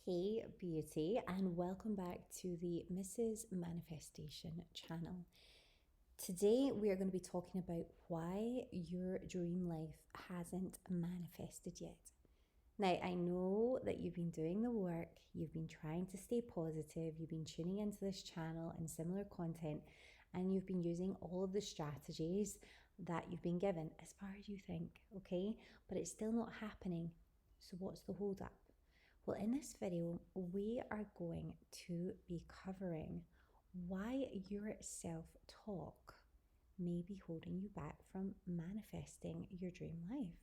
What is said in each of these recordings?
Hey beauty, and welcome back to the Mrs. Manifestation channel. Today we are going to be talking about why your dream life hasn't manifested yet. Now, I know that you've been doing the work, you've been trying to stay positive, you've been tuning into this channel and similar content, and you've been using all of the strategies that you've been given as far as you think, okay? But it's still not happening. So what's the hold up? Well, in this video, we are going to be covering why your self-talk may be holding you back from manifesting your dream life.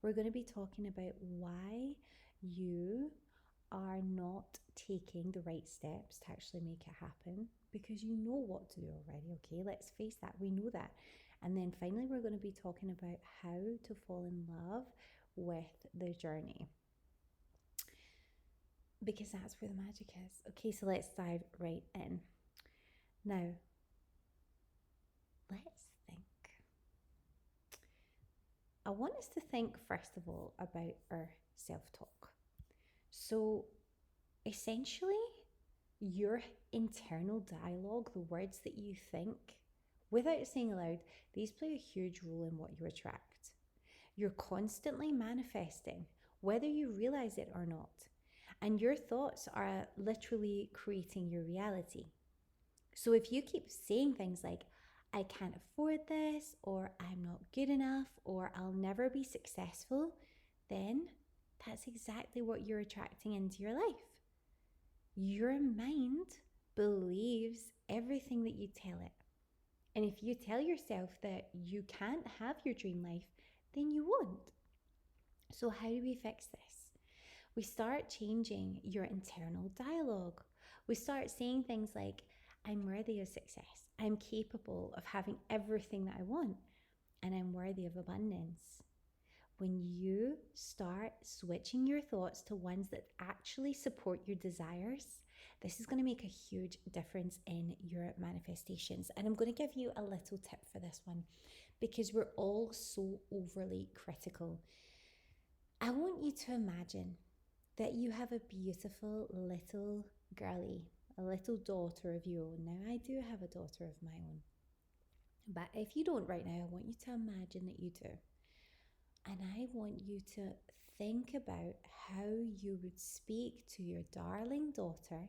We're going to be talking about why you are not taking the right steps to actually make it happen because you know what to do already, okay? Let's face that, we know that. And then finally, we're going to be talking about how to fall in love with the journey, because that's where the magic is. Okay, so let's dive right in. Now, let's think. I want us to think, first of all, about our self-talk. So, essentially, your internal dialogue, the words that you think, without saying aloud, these play a huge role in what you attract. You're constantly manifesting, whether you realize it or not. And your thoughts are literally creating your reality. So if you keep saying things like, I can't afford this, or I'm not good enough, or I'll never be successful, then that's exactly what you're attracting into your life. Your mind believes everything that you tell it. And if you tell yourself that you can't have your dream life, then you won't. So how do we fix this? We start changing your internal dialogue. We start saying things like, I'm worthy of success. I'm capable of having everything that I want, and I'm worthy of abundance. When you start switching your thoughts to ones that actually support your desires, this is going to make a huge difference in your manifestations. And I'm going to give you a little tip for this one because we're all so overly critical. I want you to imagine that you have a beautiful little girlie, a little daughter of your own. Now, I do have a daughter of my own, but if you don't right now, I want you to imagine that you do. And I want you to think about how you would speak to your darling daughter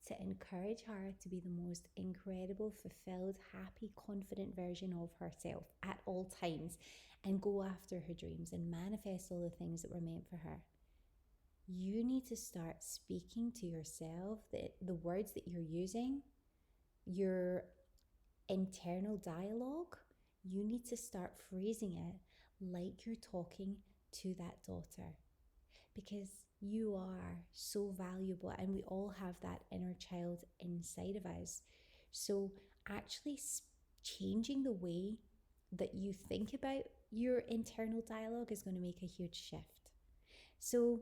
to encourage her to be the most incredible, fulfilled, happy, confident version of herself at all times, and go after her dreams and manifest all the things that were meant for her. You need to start speaking to yourself, the words that you're using, your internal dialogue, you need to start phrasing it like you're talking to that daughter, because you are so valuable and we all have that inner child inside of us. So actually changing the way that you think about your internal dialogue is going to make a huge shift. So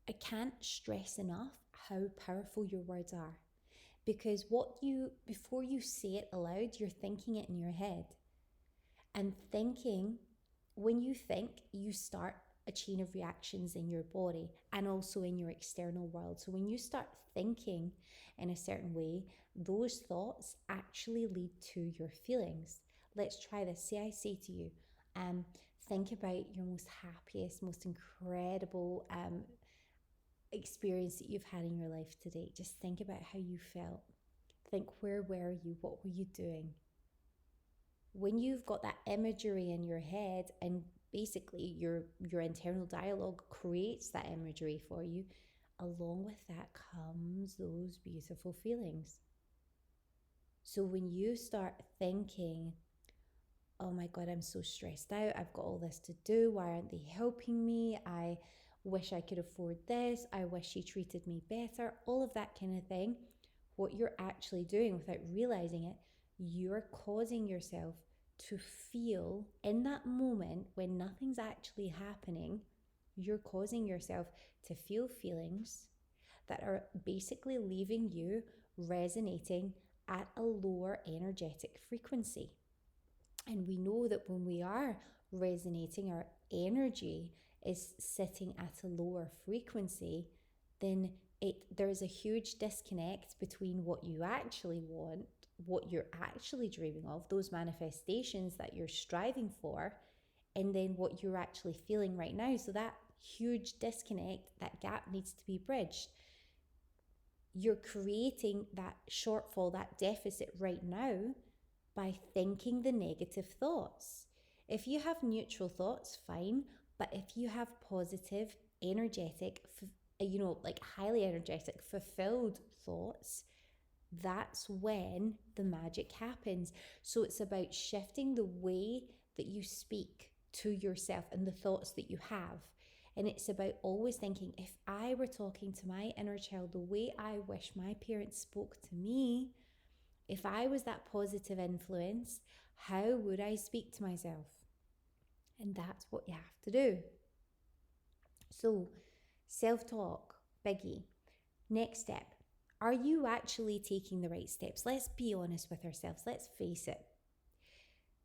I can't stress enough how powerful your words are, because before you say it aloud, you're thinking it in your head. And thinking, when you think, you start a chain of reactions in your body and also in your external world. So when you start thinking in a certain way, those thoughts actually lead to your feelings. Let's try this. Say I say to you, think about your most happiest, most incredible experience that you've had in your life today. Just think about how you felt. Think, where were you? What were you doing? When you've got that imagery in your head, and basically your internal dialogue creates that imagery for you, along with that comes those beautiful feelings. So when you start thinking, oh my God, I'm so stressed out, I've got all this to do, why aren't they helping me? I wish I could afford this, I wish she treated me better, all of that kind of thing. What you're actually doing without realizing it, you're causing yourself to feel in that moment when nothing's actually happening, you're causing yourself to feel feelings that are basically leaving you resonating at a lower energetic frequency. And we know that when we are resonating, our energy is sitting at a lower frequency, then there's a huge disconnect between what you actually want, what you're actually dreaming of, those manifestations that you're striving for, and then what you're actually feeling right now. So that huge disconnect, that gap needs to be bridged. You're creating that shortfall, that deficit right now by thinking the negative thoughts. If you have neutral thoughts, fine. But if you have positive, energetic, like highly energetic, fulfilled thoughts, that's when the magic happens. So it's about shifting the way that you speak to yourself and the thoughts that you have. And it's about always thinking, if I were talking to my inner child the way I wish my parents spoke to me, if I was that positive influence, how would I speak to myself? And that's what you have to do. So, self-talk, biggie. Next step, are you actually taking the right steps? Let's be honest with ourselves. Let's face it.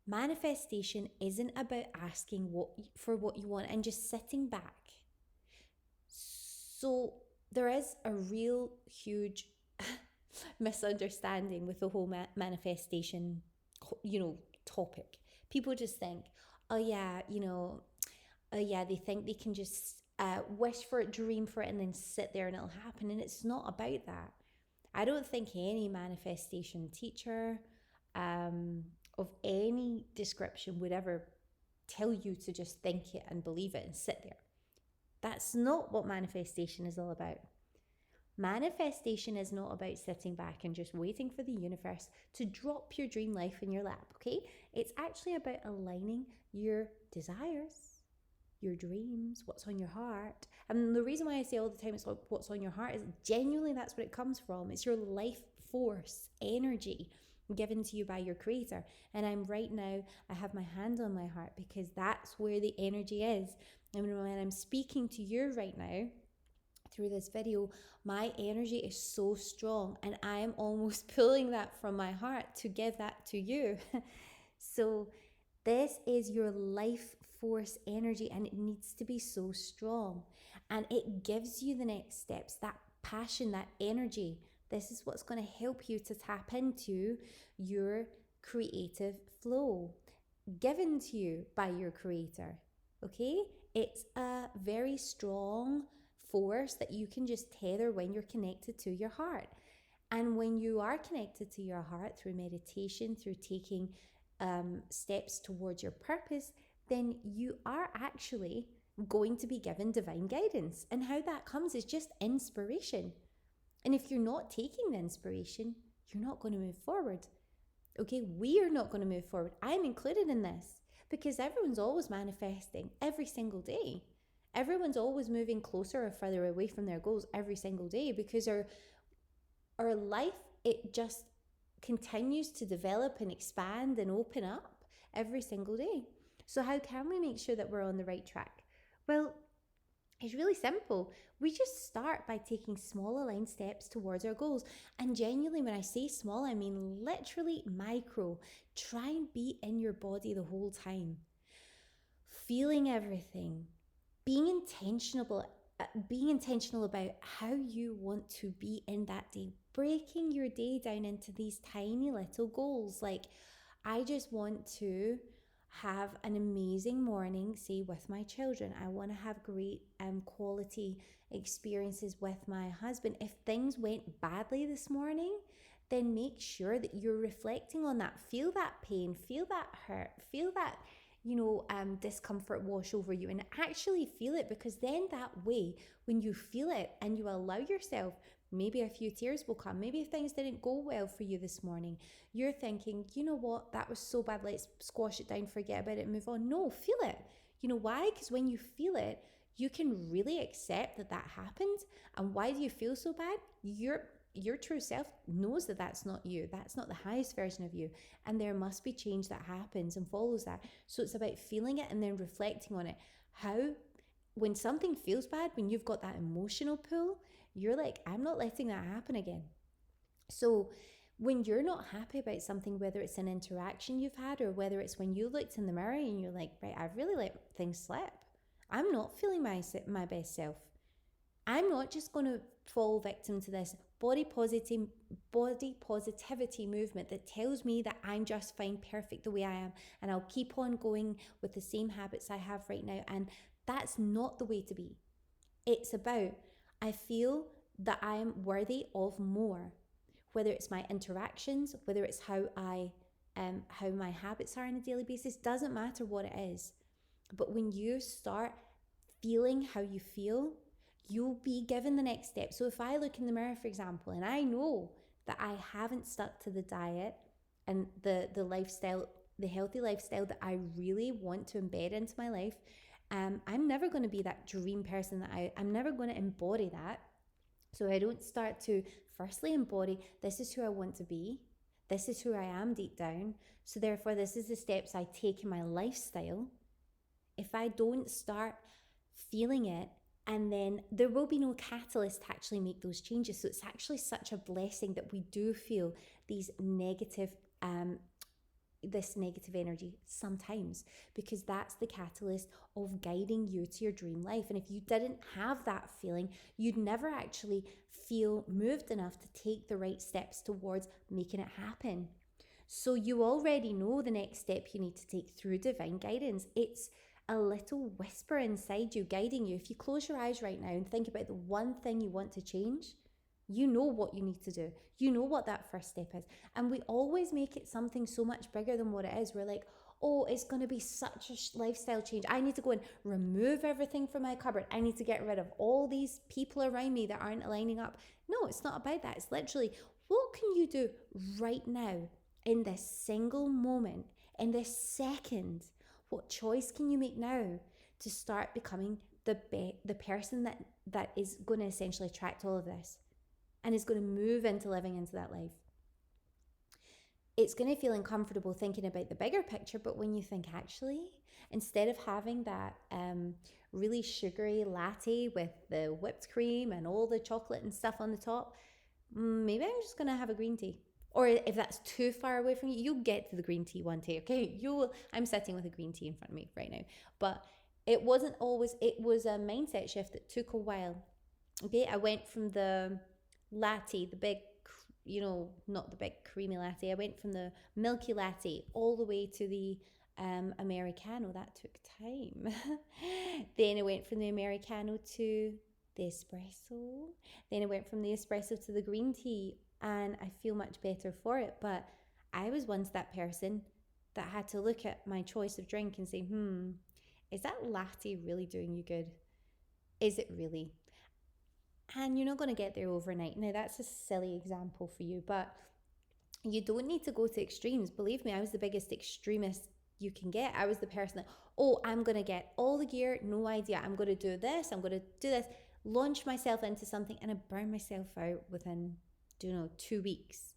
Manifestation isn't about asking for what you want and just sitting back. So there is a real huge misunderstanding with the whole manifestation, topic. People just think, oh yeah, they think they can just wish for it, dream for it, and then sit there and it'll happen. And it's not about that. I don't think any manifestation teacher of any description would ever tell you to just think it and believe it and sit there. That's not what manifestation is all about. Manifestation is not about sitting back and just waiting for the universe to drop your dream life in your lap, okay? It's actually about aligning your desires, your dreams, what's on your heart. And the reason why I say all the time it's what's on your heart is genuinely that's what it comes from. It's your life force, energy given to you by your creator. And I have my hand on my heart because that's where the energy is. And when I'm speaking to you right now, through this video, my energy is so strong and I am almost pulling that from my heart to give that to you. So this is your life force energy and it needs to be so strong. And it gives you the next steps, that passion, that energy. This is what's going to help you to tap into your creative flow given to you by your creator. Okay? It's a very strong force that you can just tether when you're connected to your heart. And when you are connected to your heart through meditation, through taking steps towards your purpose, then you are actually going to be given divine guidance. And how that comes is just inspiration. And if you're not taking the inspiration, you're not going to move forward. Okay, we are not going to move forward. I'm included in this because everyone's always manifesting every single day. Everyone's always moving closer or further away from their goals every single day because our life, it just continues to develop and expand and open up every single day. So how can we make sure that we're on the right track? Well, it's really simple. We just start by taking small aligned steps towards our goals. And genuinely, when I say small, I mean literally micro. Try and be in your body the whole time. Feeling everything. Being intentional about how you want to be in that day. Breaking your day down into these tiny little goals. Like, I just want to have an amazing morning, say, with my children. I want to have great quality experiences with my husband. If things went badly this morning, then make sure that you're reflecting on that. Feel that pain, feel that hurt, feel that discomfort wash over you, and actually feel it, because then that way, when you feel it and you allow yourself, maybe a few tears will come. Maybe things didn't go well for you this morning. You're thinking, you know what, that was so bad, let's squash it down, forget about it, move on. No, feel it. You know why? Because when you feel it, you can really accept that that happened. And why do you feel so bad? Your true self knows that that's not you. That's not the highest version of you. And there must be change that happens and follows that. So it's about feeling it and then reflecting on it. When something feels bad, when you've got that emotional pull, you're like, I'm not letting that happen again. So when you're not happy about something, whether it's an interaction you've had or whether it's when you looked in the mirror and you're like, right, I've really let things slip. I'm not feeling my best self. I'm not just going to fall victim to this body positivity movement that tells me that I'm just fine, perfect the way I am, and I'll keep on going with the same habits I have right now. And that's not the way to be. It's about, I feel that I am worthy of more, whether it's my interactions, whether it's how my habits are on a daily basis, doesn't matter what it is. But when you start feeling how you feel, you'll be given the next step. So if I look in the mirror, for example, and I know that I haven't stuck to the diet and the lifestyle, the healthy lifestyle that I really want to embed into my life, I'm never going to be that dream person that I'm never going to embody that. So I don't start to firstly embody, this is who I want to be. This is who I am deep down. So therefore, this is the steps I take in my lifestyle. If I don't start feeling it, and then there will be no catalyst to actually make those changes. So it's actually such a blessing that we do feel these this negative energy sometimes, because that's the catalyst of guiding you to your dream life. And if you didn't have that feeling, you'd never actually feel moved enough to take the right steps towards making it happen. So you already know the next step you need to take through divine guidance. It's a little whisper inside you guiding you. If you close your eyes right now and think about the one thing you want to change, you know what you need to do. You know what that first step is. And we always make it something so much bigger than what it is. We're like, oh, it's going to be such a lifestyle change. I need to go and remove everything from my cupboard. I need to get rid of all these people around me that aren't lining up. No, it's not about that. It's literally, what can you do right now in this single moment, in this second? What choice can you make now to start becoming the person that is going to essentially attract all of this and is going to move into living into that life? It's going to feel uncomfortable thinking about the bigger picture, but when you think, actually, instead of having that really sugary latte with the whipped cream and all the chocolate and stuff on the top, maybe I'm just going to have a green tea. Or if that's too far away from you, you'll get to the green tea one day, okay? I'm sitting with a green tea in front of me right now. But it was a mindset shift that took a while. Okay, I went from the latte, the big, not the big creamy latte. I went from the milky latte all the way to the Americano. That took time. Then I went from the Americano to the espresso. Then I went from the espresso to the green tea, and I feel much better for it. But I was once that person that had to look at my choice of drink and say, is that latte really doing you good? Is it really? And you're not going to get there overnight. Now, that's a silly example for you, but you don't need to go to extremes. Believe me, I was the biggest extremist you can get. I was the person that, I'm going to get all the gear, no idea. I'm going to do this, I'm going to do this, launch myself into something, and I burn myself out within 2 weeks.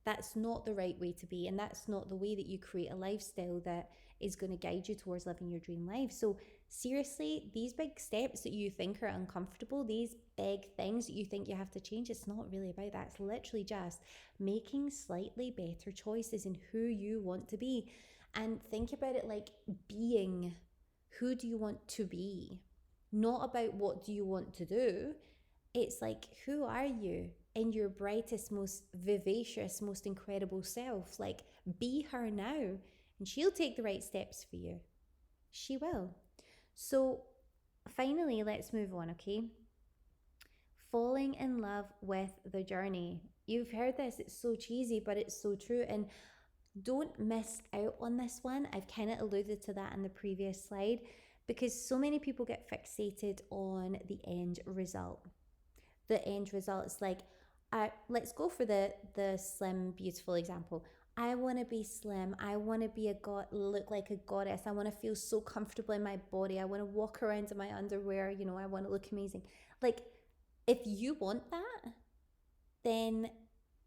That's not the right way to be, and that's not the way that you create a lifestyle that is going to guide you towards living your dream life. So seriously, these big steps that you think are uncomfortable, these big things that you think you have to change, it's not really about that. It's literally just making slightly better choices in who you want to be. And think about it like being. Who do you want to be? Not about what do you want to do. It's like, who are you in your brightest, most vivacious, most incredible self? Like, be her now, and she'll take the right steps for you. She will. So finally, let's move on, okay? Falling in love with the journey. You've heard this, it's so cheesy, but it's so true. And don't miss out on this one. I've kind of alluded to that in the previous slide, because so many people get fixated on the end result. The end result is like, let's go for the slim, beautiful example. I want to be slim. I want to be look like a goddess. I want to feel so comfortable in my body. I want to walk around in my underwear. I want to look amazing. Like, if you want that, then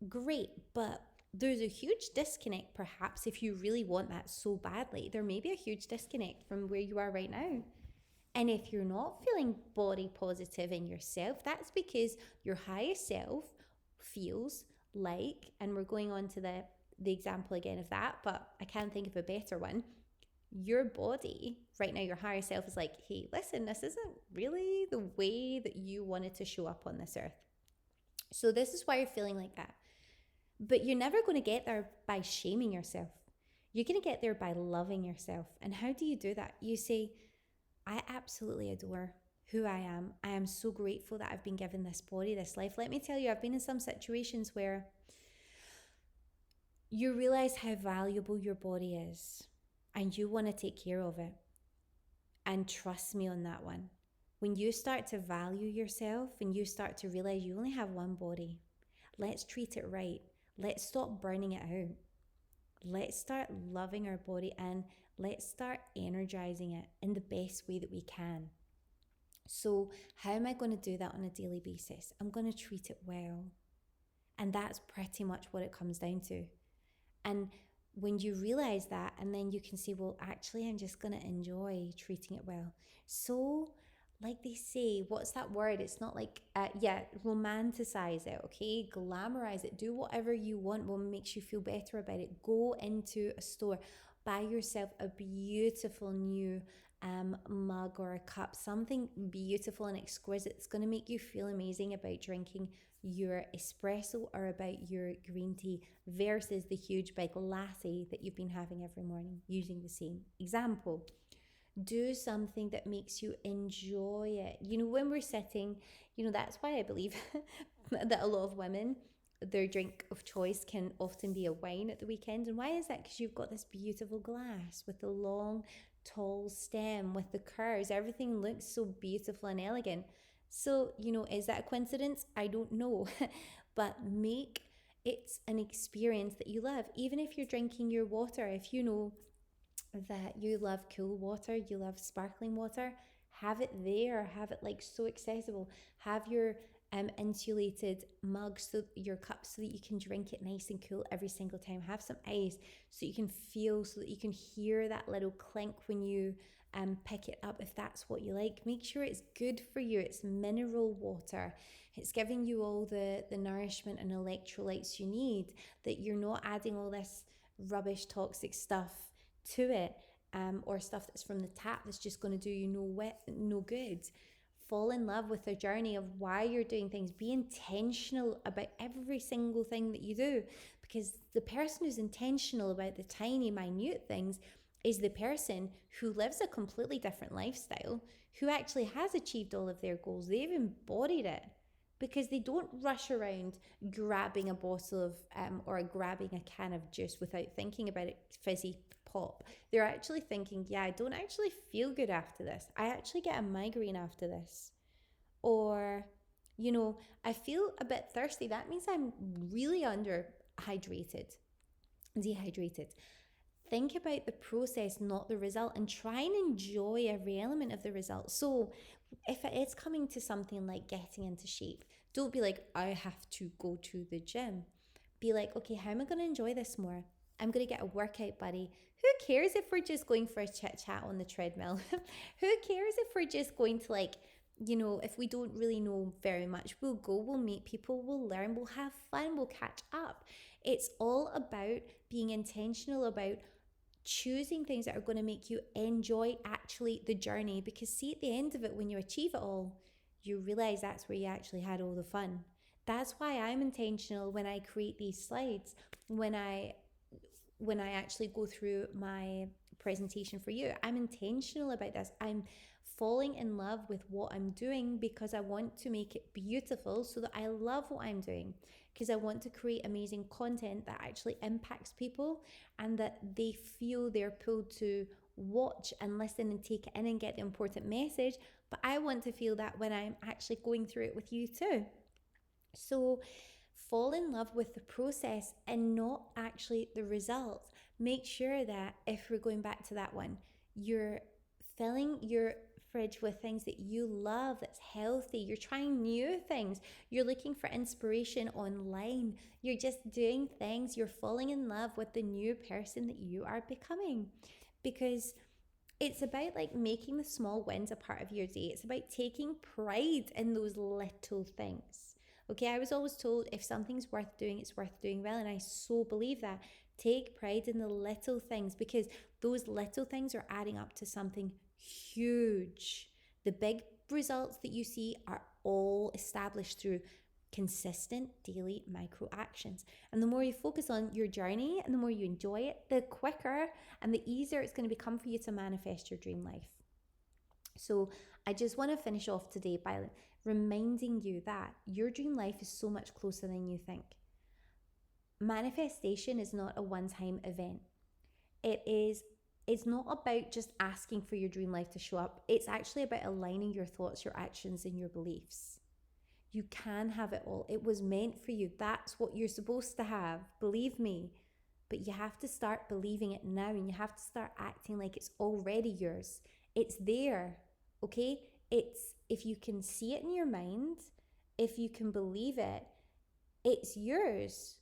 great. But there's a huge disconnect, perhaps, if you really want that so badly. There may be a huge disconnect from where you are right now. And if you're not feeling body positive in yourself, that's because your highest self feels like, and we're going on to the example again of that, but I can't think of a better one. your body right now, your higher self is like, hey, listen, this isn't really the way that you wanted to show up on this earth. So this is why you're feeling like that. But you're never going to get there by shaming yourself. You're going to get there by loving yourself. And how do you do that? You say, I absolutely adore who I am. I am so grateful that I've been given this body, this life. Let me tell you, I've been in some situations where you realize how valuable your body is and you want to take care of it. And trust me on that one. When you start to value yourself and you start to realize you only have one body, let's treat it right. Let's stop burning it out. Let's start loving our body and let's start energizing it in the best way that we can. So how am I going to do that on a daily basis? I'm going to treat it well. And that's pretty much what it comes down to. And when you realize that, and then you can say, well, actually, I'm just going to enjoy treating it well. So, like they say, what's that word? It's not like, romanticize it, okay? Glamorize it. Do whatever you want, what makes you feel better about it. Go into a store, buy yourself a beautiful new mug or a cup, something beautiful and exquisite. It's going to make you feel amazing about drinking your espresso or about your green tea versus the huge big latte that you've been having every morning, using the same example. Do something that makes you enjoy it. When we're sitting, that's why I believe that a lot of women, their drink of choice can often be a wine at the weekend. And why is that? Because you've got this beautiful glass with the long, tall stem, with the curves. Everything looks so beautiful and elegant. So, is that a coincidence? I don't know. But make it an experience that you love. Even if you're drinking your water, if you know that you love cool water, you love sparkling water, have it there, have it like so accessible. Have your insulated mug, so your cup, so that you can drink it nice and cool every single time. Have some ice so you can feel, so that you can hear that little clink when you pick it up, if that's what you like. Make sure it's good for you. It's mineral water. It's giving you all the nourishment and electrolytes you need, that you're not adding all this rubbish toxic stuff to it, or stuff that's from the tap that's just going to do you no good. Fall in love with the journey of why you're doing things. Be intentional about every single thing that you do, because the person who's intentional about the tiny, minute things is the person who lives a completely different lifestyle, who actually has achieved all of their goals. They've embodied it, because they don't rush around grabbing a bottle of or grabbing a can of juice without thinking about it, fizzy pop. They're actually thinking, yeah, I don't actually feel good after this. I actually get a migraine after this. Or, I feel a bit thirsty. That means I'm really dehydrated. Think about the process, not the result, and try and enjoy every element of the result. So if it is coming to something like getting into shape, don't be like, I have to go to the gym. Be like, okay, how am I going to enjoy this more? I'm going to get a workout buddy. Who cares if we're just going for a chit chat on the treadmill? Who cares if we're just going to if we don't really know very much, we'll go, we'll meet people, we'll learn, we'll have fun, we'll catch up. It's all about being intentional about choosing things that are going to make you enjoy actually the journey, because see, at the end of it, when you achieve it all, you realize that's where you actually had all the fun. That's why I'm intentional when I create these slides, when I actually go through my presentation for you. I'm intentional about this. I'm falling in love with what I'm doing because I want to make it beautiful, so that I love what I'm doing, because I want to create amazing content that actually impacts people and that they feel they're pulled to watch and listen and take it in and get the important message. But I want to feel that when I'm actually going through it with you too. So fall in love with the process and not actually the results. Make sure that, if we're going back to that one, you're filling your fridge with things that you love, that's healthy. You're trying new things. You're looking for inspiration online. You're just doing things. You're falling in love with the new person that you are becoming, because it's about making the small wins a part of your day. It's about taking pride in those little things. Okay, I was always told if something's worth doing, it's worth doing well. And I so believe that. Take pride in the little things, because those little things are adding up to something huge. The big results that you see are all established through consistent daily micro actions. And the more you focus on your journey and the more you enjoy it, the quicker and the easier it's going to become for you to manifest your dream life. So I just want to finish off today by reminding you that your dream life is so much closer than you think. Manifestation is not a one-time event. It's not about just asking for your dream life to show up. It's actually about aligning your thoughts, your actions, and your beliefs. You can have it all. It was meant for you. That's what you're supposed to have. Believe me. But you have to start believing it now, and you have to start acting like it's already yours. It's there, okay? It's, if you can see it in your mind, if you can believe it, it's yours.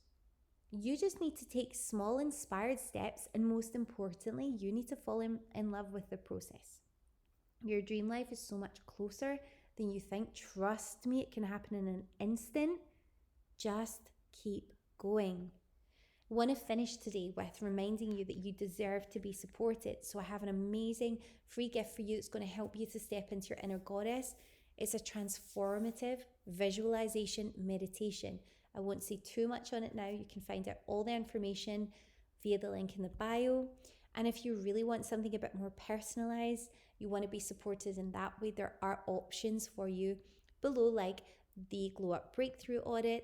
You just need to take small inspired steps, and most importantly, you need to fall in love with the process. Your dream life is so much closer than you think. Trust me, it can happen in an instant. Just keep going. I want to finish today with reminding you that you deserve to be supported. So I have an amazing free gift for you that's going to help you to step into your inner goddess. It's a transformative visualization meditation. I won't say too much on it now. You can find out all the information via the link in the bio. And if you really want something a bit more personalized, you want to be supported in that way, there are options for you below, like the Glow Up Breakthrough Audit,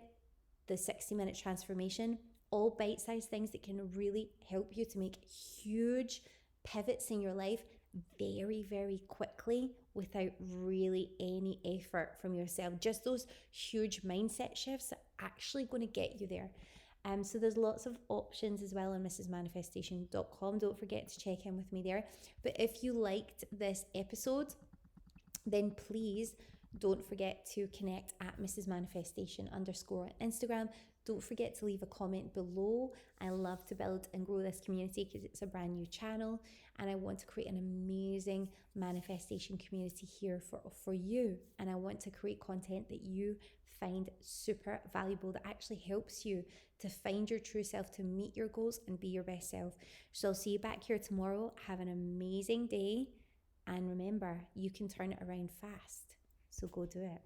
the 60-minute transformation, all bite-sized things that can really help you to make huge pivots in your life very, very quickly without really any effort from yourself. Just those huge mindset shifts are actually going to get you there. So there's lots of options as well on mrsmanifestation.com. Don't forget to check in with me there. But if you liked this episode, then please don't forget to connect at Mrs. Manifestation _ on Instagram. Don't forget to leave a comment below. I love to build and grow this community because it's a brand new channel, and I want to create an amazing manifestation community here for you. And I want to create content that you find super valuable, that actually helps you to find your true self, to meet your goals and be your best self. So I'll see you back here tomorrow. Have an amazing day. And remember, you can turn it around fast. So go do it.